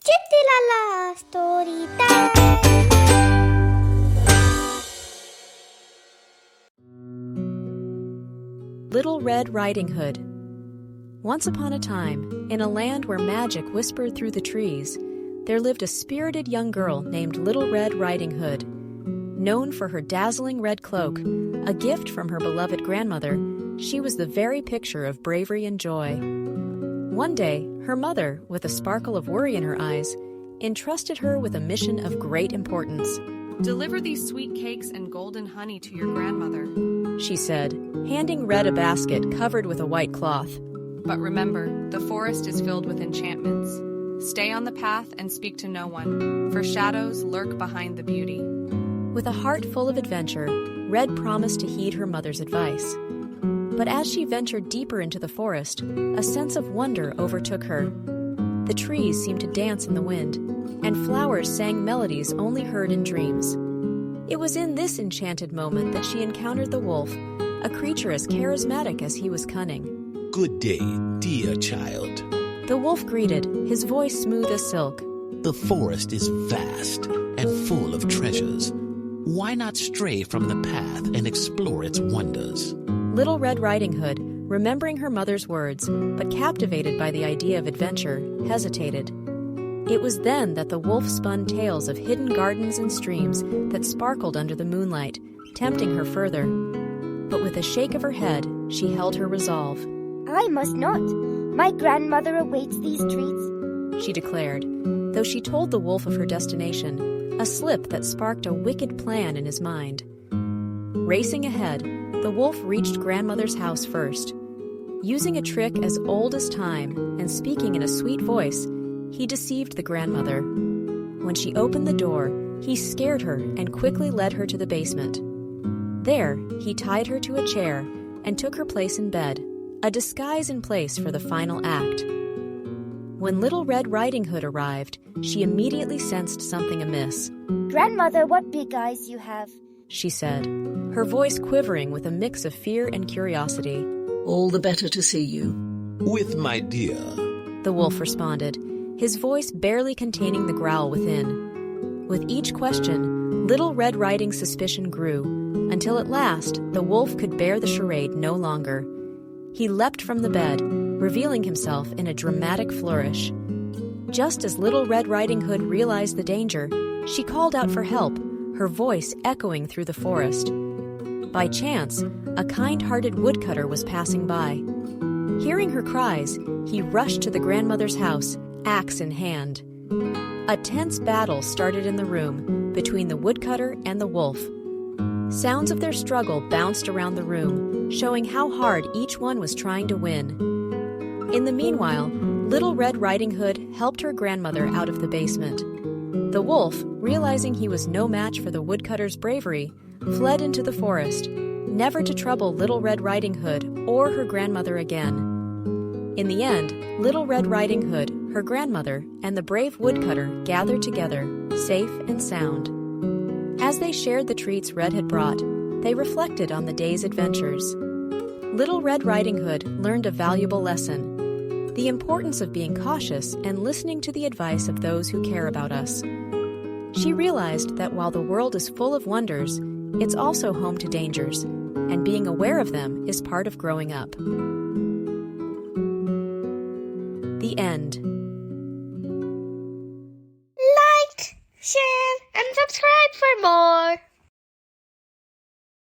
Chitti-la-la, story time! Little Red Riding Hood. Once upon a time, in a land where magic whispered through the trees, there lived a spirited young girl named Little Red Riding Hood. Known for her dazzling red cloak, a gift from her beloved grandmother, she was the very picture of bravery and joy. One day, her mother, with a sparkle of worry in her eyes, entrusted her with a mission of great importance. "Deliver these sweet cakes and golden honey to your grandmother," she said, handing Red a basket covered with a white cloth. "But remember, the forest is filled with enchantments. Stay on the path and speak to no one, for shadows lurk behind the beauty." With a heart full of adventure, Red promised to heed her mother's advice. But as she ventured deeper into the forest, a sense of wonder overtook her. The trees seemed to dance in the wind, and flowers sang melodies only heard in dreams. It was in this enchanted moment that she encountered the wolf, a creature as charismatic as he was cunning. "Good day, dear child." The wolf greeted, his voice smooth as silk. "The forest is vast and full of treasures. Why not stray from the path and explore its wonders?" Little Red Riding Hood, remembering her mother's words, but captivated by the idea of adventure, hesitated. It was then that the wolf spun tales of hidden gardens and streams that sparkled under the moonlight, tempting her further. But with a shake of her head, she held her resolve. I must not. My grandmother awaits these treats, she declared, though she told the wolf of her destination, a slip that sparked a wicked plan in his mind. Racing ahead, the wolf reached grandmother's house first. Using a trick as old as time and speaking in a sweet voice, he deceived the grandmother. When she opened the door, he scared her and quickly led her to the basement. There, he tied her to a chair and took her place in bed, a disguise in place for the final act. When Little Red Riding Hood arrived, she immediately sensed something amiss. Grandmother, what big eyes you have, she said, her voice quivering with a mix of fear and curiosity. "All the better to see you." "With my dear," the wolf responded, his voice barely containing the growl within. With each question, Little Red Riding's suspicion grew, until at last the wolf could bear the charade no longer. He leapt from the bed, revealing himself in a dramatic flourish. Just as Little Red Riding Hood realized the danger, she called out for help, her voice echoing through the forest. By chance, a kind-hearted woodcutter was passing by. Hearing her cries, he rushed to the grandmother's house, axe in hand. A tense battle started in the room between the woodcutter and the wolf. Sounds of their struggle bounced around the room, showing how hard each one was trying to win. In the meanwhile, Little Red Riding Hood helped her grandmother out of the basement. The wolf, realizing he was no match for the woodcutter's bravery, fled into the forest, never to trouble Little Red Riding Hood or her grandmother again. In the end, Little Red Riding Hood, her grandmother, and the brave woodcutter gathered together, safe and sound. As they shared the treats Red had brought, they reflected on the day's adventures. Little Red Riding Hood learned a valuable lesson: the importance of being cautious and listening to the advice of those who care about us. She realized that while the world is full of wonders, it's also home to dangers, and being aware of them is part of growing up. The end. like, share, and subscribe for more.